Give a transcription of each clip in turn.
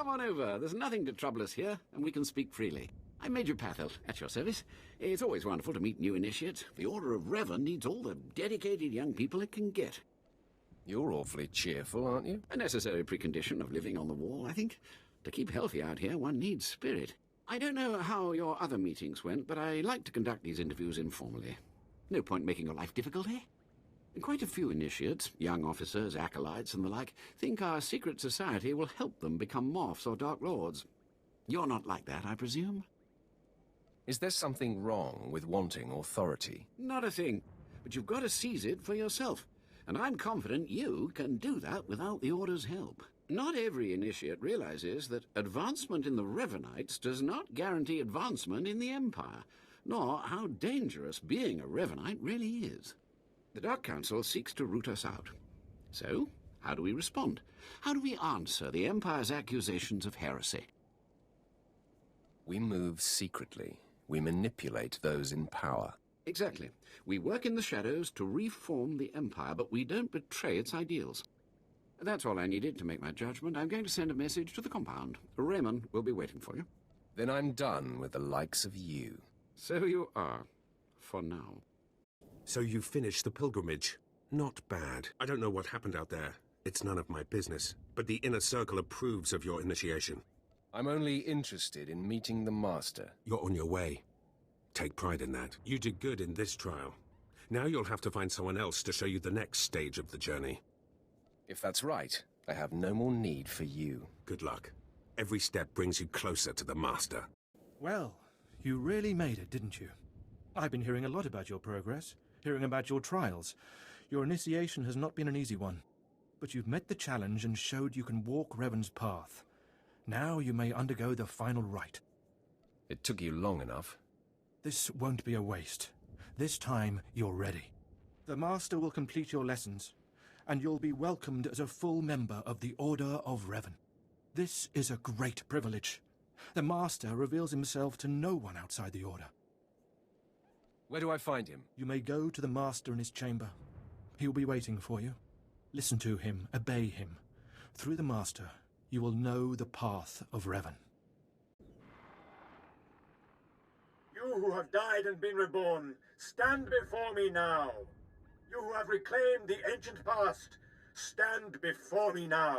Come on over. There's nothing to trouble us here, and we can speak freely. I'm Major Pathel, at your service. It's always wonderful to meet new initiates. The Order of Revan needs all the dedicated young people it can get. You're awfully cheerful, aren't you? A necessary precondition of living on the wall, I think. To keep healthy out here, one needs spirit. I don't know how your other meetings went, but I like to conduct these interviews informally. No point making your life difficult, eh? Quite a few initiates, young officers, acolytes, and the like, think our secret society will help them become Morphs or Dark Lords. You're not like that, I presume? Is there something wrong with wanting authority? Not a thing. But you've got to seize it for yourself. And I'm confident you can do that without the Order's help. Not every initiate realizes that advancement in the Revanites does not guarantee advancement in the Empire, nor how dangerous being a Revanite really is. The Dark Council seeks to root us out. So, how do we respond? How do we answer the Empire's accusations of heresy? We move secretly. We manipulate those in power. Exactly. We work in the shadows to reform the Empire, but we don't betray its ideals. That's all I needed to make my judgment. I'm going to send a message to the compound. Raymond will be waiting for you. Then I'm done with the likes of you. So you are. For now. So you finished the pilgrimage. Not bad. I don't know what happened out there. It's none of my business. But the Inner Circle approves of your initiation. I'm only interested in meeting the Master. You're on your way. Take pride in that. You did good in this trial. Now you'll have to find someone else to show you the next stage of the journey. If that's right, I have no more need for you. Good luck. Every step brings you closer to the Master. Well, you really made it, didn't you? I've been hearing a lot about your progress, hearing about your trials. Your initiation has not been an easy one. But you've met the challenge and showed you can walk Revan's path. Now you may undergo the final rite. It took you long enough. This won't be a waste. This time, you're ready. The Master will complete your lessons, and you'll be welcomed as a full member of the Order of Revan. This is a great privilege. The Master reveals himself to no one outside the Order. Where do I find him? You may go to the Master in his chamber. He'll be waiting for you. Listen to him, obey him. Through the Master, you will know the path of Revan. You who have died and been reborn, stand before me now. You who have reclaimed the ancient past, stand before me now.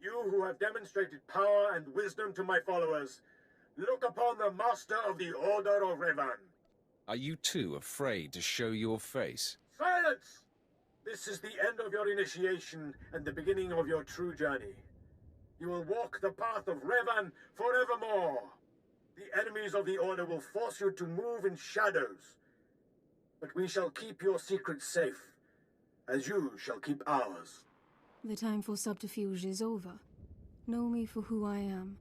You who have demonstrated power and wisdom to my followers, look upon the Master of the Order of Revan. Are you too afraid to show your face? Silence! This is the end of your initiation and the beginning of your true journey. You will walk the path of Revan forevermore. The enemies of the Order will force you to move in shadows. But we shall keep your secrets safe, as you shall keep ours. The time for subterfuge is over. Know me for who I am.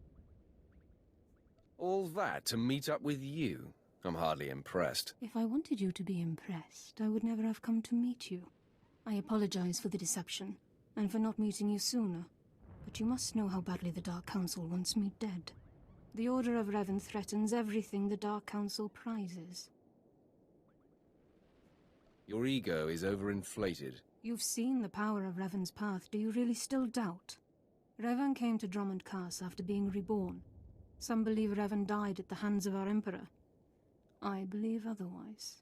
All that to meet up with you? I'm hardly impressed. If I wanted you to be impressed, I would never have come to meet you. I apologize for the deception, and for not meeting you sooner. But you must know how badly the Dark Council wants me dead. The Order of Revan threatens everything the Dark Council prizes. Your ego is overinflated. You've seen the power of Revan's path. Do you really still doubt? Revan came to Drummond Cass after being reborn. Some believe Revan died at the hands of our Emperor. I believe otherwise.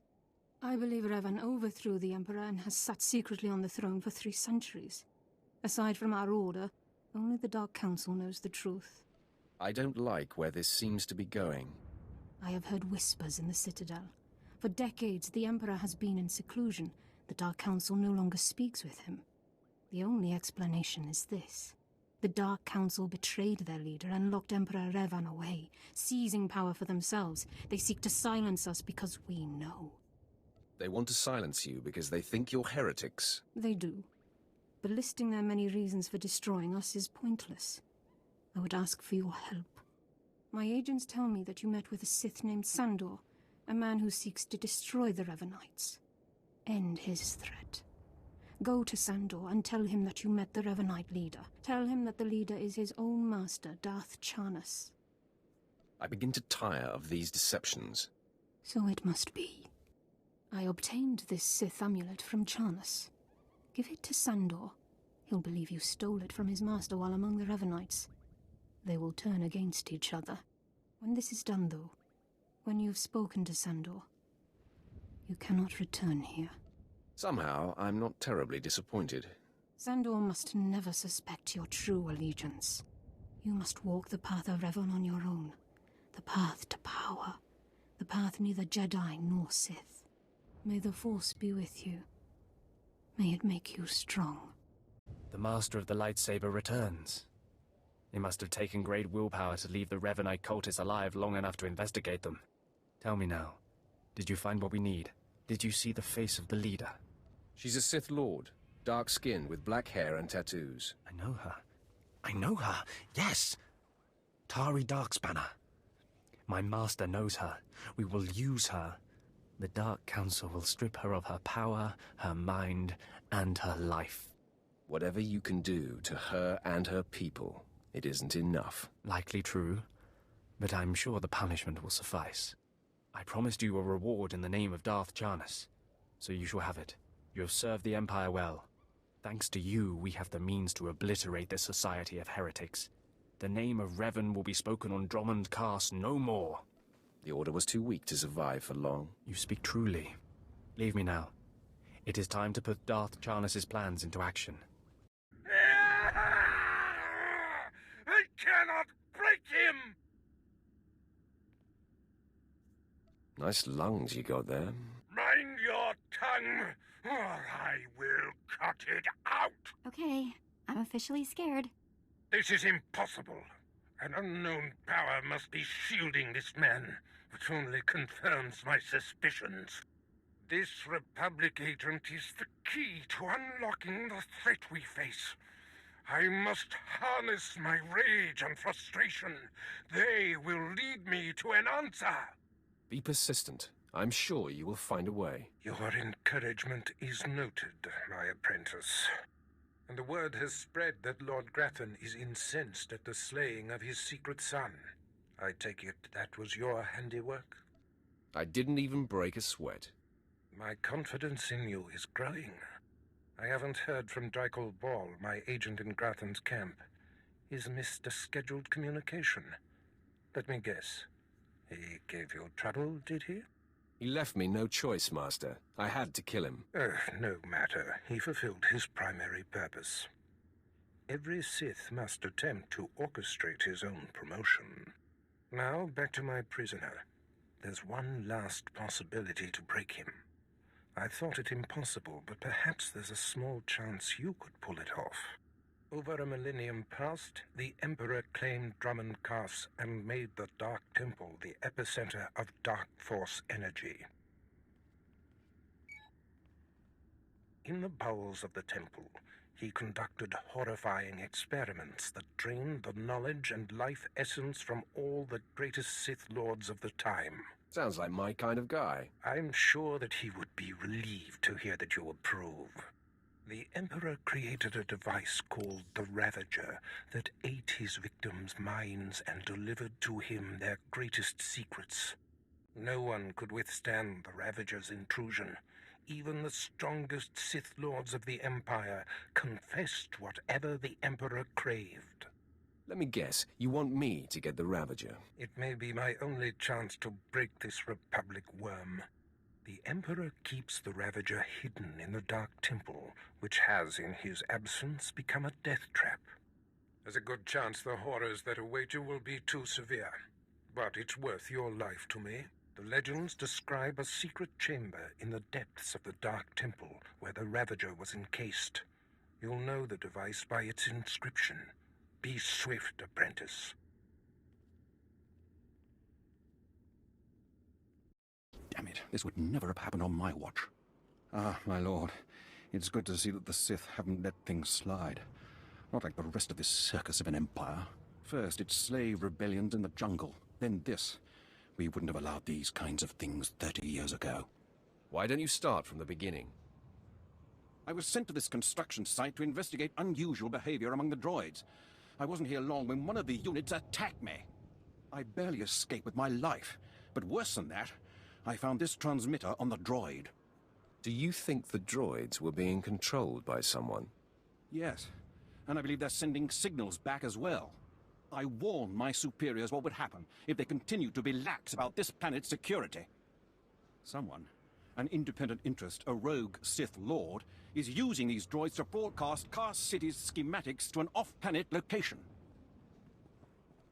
I believe Revan overthrew the Emperor and has sat secretly on the throne for 3 centuries. Aside from our Order, only the Dark Council knows the truth. I don't like where this seems to be going. I have heard whispers in the Citadel. For decades, the Emperor has been in seclusion. The Dark Council no longer speaks with him. The only explanation is this. The Dark Council betrayed their leader and locked Emperor Revan away, seizing power for themselves. They seek to silence us because we know. They want to silence you because they think you're heretics. They do. But listing their many reasons for destroying us is pointless. I would ask for your help. My agents tell me that you met with a Sith named Sandor, a man who seeks to destroy the Revanites. End his threat. Go to Sandor and tell him that you met the Revanite leader. Tell him that the leader is his own master, Darth Charnas. I begin to tire of these deceptions. So it must be. I obtained this Sith amulet from Charnas. Give it to Sandor. He'll believe you stole it from his master while among the Revanites. they will turn against each other. When this is done, though, when you've spoken to Sandor, you cannot return here. Somehow, I'm not terribly disappointed. Sandor must never suspect your true allegiance. You must walk the path of Revan on your own. The path to power. The path neither Jedi nor Sith. May the Force be with you. May it make you strong. The Master of the Lightsaber returns. It must have taken great willpower to leave the Revanite cultists alive long enough to investigate them. Tell me now, did you find what we need? Did you see the face of the leader? She's a Sith Lord, dark-skinned with black hair and tattoos. I know her. I know her, yes! Tari Darkspanner. My master knows her. We will use her. The Dark Council will strip her of her power, her mind, and her life. Whatever you can do to her and her people, it isn't enough. Likely true, but I'm sure the punishment will suffice. I promised you a reward in the name of Darth Charnas, so you shall have it. You have served the Empire well. Thanks to you, we have the means to obliterate this society of heretics. The name of Revan will be spoken on Drummond Cast no more. The Order was too weak to survive for long. You speak truly. Leave me now. It is time to put Darth Charnas' plans into action. I cannot break him! Nice lungs you got there. Mind your tongue, or I will cut it out! Okay, I'm officially scared. This is impossible. An unknown power must be shielding this man, which only confirms my suspicions. This Republic agent is the key to unlocking the threat we face. I must harness my rage and frustration. They will lead me to an answer. Be persistent. I'm sure you will find a way. Your encouragement is noted, my apprentice. And the word has spread that Lord Grathan is incensed at the slaying of his secret son. I take it that was your handiwork? I didn't even break a sweat. My confidence in you is growing. I haven't heard from Drykel Ball, my agent in Grathan's camp. He's missed a scheduled communication. Let me guess. He gave you trouble, did he? He left me no choice, Master. I had to kill him. No matter. He fulfilled his primary purpose. Every Sith must attempt to orchestrate his own promotion. Now, back to my prisoner. There's one last possibility to break him. I thought it impossible, but perhaps there's a small chance you could pull it off. Over a millennium past, the Emperor claimed Drummond Cast and made the Dark Temple the epicenter of Dark Force energy. In the bowels of the temple, he conducted horrifying experiments that drained the knowledge and life essence from all the greatest Sith Lords of the time. Sounds like my kind of guy. I'm sure that he would be relieved to hear that you approve. The Emperor created a device called the Ravager that ate his victims' minds and delivered to him their greatest secrets. No one could withstand the Ravager's intrusion. Even the strongest Sith Lords of the Empire confessed whatever the Emperor craved. Let me guess, you want me to get the Ravager? It may be my only chance to break this Republic worm. The Emperor keeps the Ravager hidden in the Dark Temple, which has, in his absence, become a death trap. There's a good chance the horrors that await you will be too severe, but it's worth your life to me. The legends describe a secret chamber in the depths of the Dark Temple where the Ravager was encased. You'll know the device by its inscription. Be swift, apprentice. Damn it, this would never have happened on my watch. Ah, my lord, it's good to see that the Sith haven't let things slide. Not like the rest of this circus of an empire. First, it's slave rebellions in the jungle, then this. We wouldn't have allowed these kinds of things 30 years ago. Why don't you start from the beginning? I was sent to this construction site to investigate unusual behavior among the droids. I wasn't here long when one of the units attacked me. I barely escaped with my life, but worse than that, I found this transmitter on the droid. Do you think the droids were being controlled by someone? Yes, and I believe they're sending signals back as well. I warned my superiors what would happen if they continued to be lax about this planet's security. Someone, an independent interest, a rogue Sith Lord, is using these droids to broadcast Cast City's schematics to an off-planet location.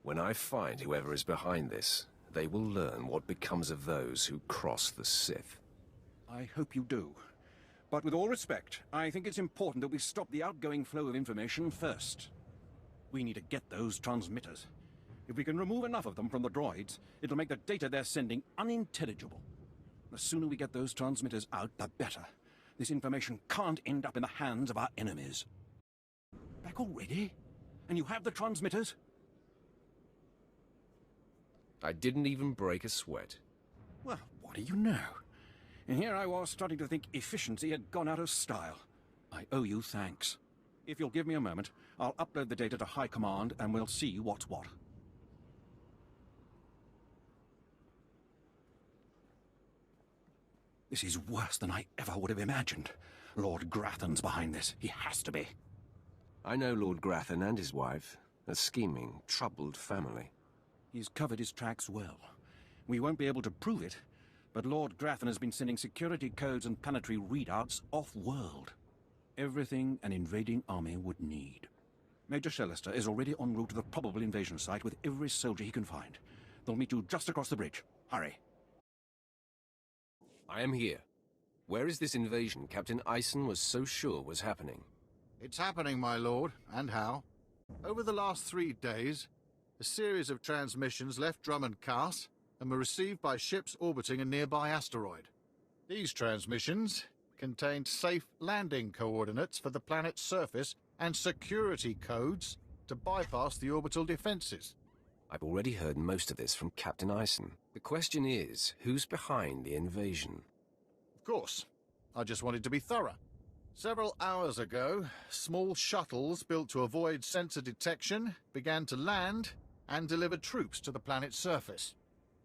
When I find whoever is behind this, they will learn what becomes of those who cross the Sith. I hope you do. But with all respect, I think it's important that we stop the outgoing flow of information first. We need to get those transmitters. If we can remove enough of them from the droids, it'll make the data they're sending unintelligible. The sooner we get those transmitters out, the better. This information can't end up in the hands of our enemies. Back already? And you have the transmitters? I didn't even break a sweat. Well, what do you know? And here I was starting to think efficiency had gone out of style. I owe you thanks. If you'll give me a moment, I'll upload the data to High Command and we'll see what's what. This is worse than I ever would have imagined. Lord Grathan's behind this. He has to be. I know Lord Grathan and his wife. A scheming, troubled family. He's covered his tracks well. We won't be able to prove it, but Lord Grathan has been sending security codes and planetary readouts off-world. Everything an invading army would need. Major Shellister is already en route to the probable invasion site with every soldier he can find. They'll meet you just across the bridge. Hurry. I am here. Where is this invasion Captain Ison was so sure was happening? It's happening, my lord, and how. Over the last 3 days, a series of transmissions left Drummond Cast and were received by ships orbiting a nearby asteroid. These transmissions contained safe landing coordinates for the planet's surface and security codes to bypass the orbital defenses. I've already heard most of this from Captain Ison. The question is, who's behind the invasion? Of course. I just wanted to be thorough. Several hours ago, small shuttles built to avoid sensor detection began to land and deliver troops to the planet's surface.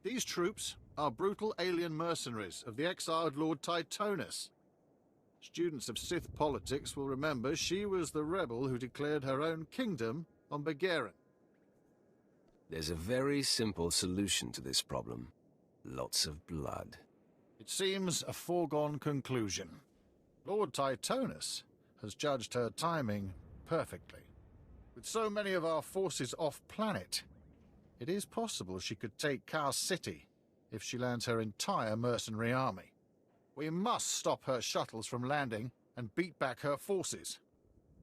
These troops are brutal alien mercenaries of the exiled Lord Titonus. Students of Sith politics will remember she was the rebel who declared her own kingdom on Begarin. There's a very simple solution to this problem. Lots of blood. It seems a foregone conclusion. Lord Titonus has judged her timing perfectly. With so many of our forces off-planet, it is possible she could take Cast City if she lands her entire mercenary army. We must stop her shuttles from landing and beat back her forces.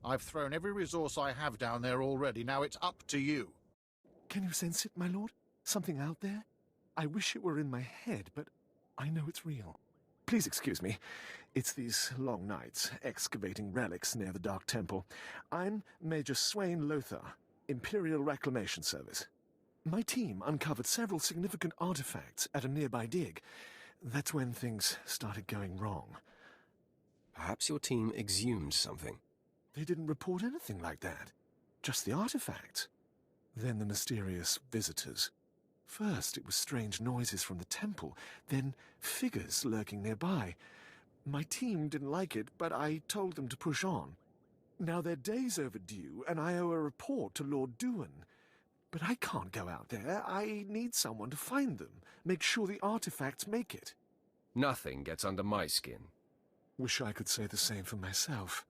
I've thrown every resource I have down there already. Now it's up to you. Can you sense it, my lord? Something out there? I wish it were in my head, but I know it's real. Please excuse me. It's these long nights, excavating relics near the Dark Temple. I'm Major Swain Lothar, Imperial Reclamation Service. My team uncovered several significant artifacts at a nearby dig. That's when things started going wrong. Perhaps your team exhumed something. They didn't report anything like that. Just the artifacts. Then the mysterious visitors. First, it was strange noises from the temple, then figures lurking nearby. My team didn't like it, but I told them to push on. Now they're days overdue, and I owe a report to Lord Duan. But I can't go out there. I need someone to find them, make sure the artifacts make it. Nothing gets under my skin. Wish I could say the same for myself.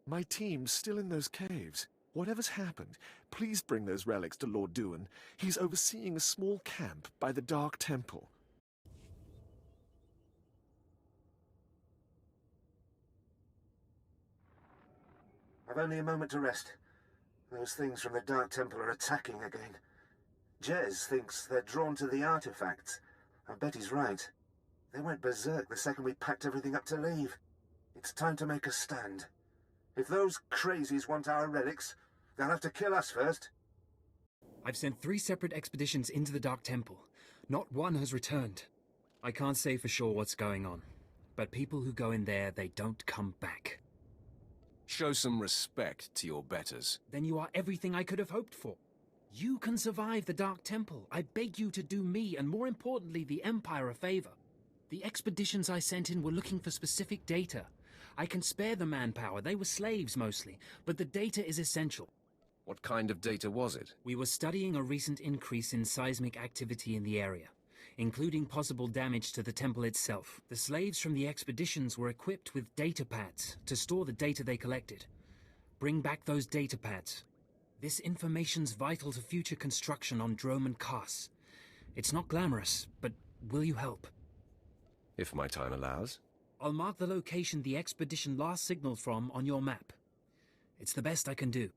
My team's still in those caves. Whatever's happened, please bring those relics to Lord Duan. He's overseeing a small camp by the Dark Temple. I've only a moment to rest. Those things from the Dark Temple are attacking again. Jez thinks they're drawn to the artifacts. I bet he's right. They went berserk the second we packed everything up to leave. It's time to make a stand. If those crazies want our relics, they'll have to kill us first. I've sent 3 separate expeditions into the Dark Temple. Not one has returned. I can't say for sure what's going on, but people who go in there, they don't come back. Show some respect to your betters. Then you are everything I could have hoped for. You can survive the Dark Temple. I beg you to do me, and more importantly, the Empire a favor. The expeditions I sent in were looking for specific data. I can spare the manpower. They were slaves mostly, but the data is essential. What kind of data was it? We were studying a recent increase in seismic activity in the area, including possible damage to the temple itself. The slaves from the expeditions were equipped with data pads to store the data they collected. Bring back those data pads. This information's vital to future construction on Drome and Kars. It's not glamorous, but will you help? If my time allows. I'll mark the location the expedition last signaled from on your map. It's the best I can do.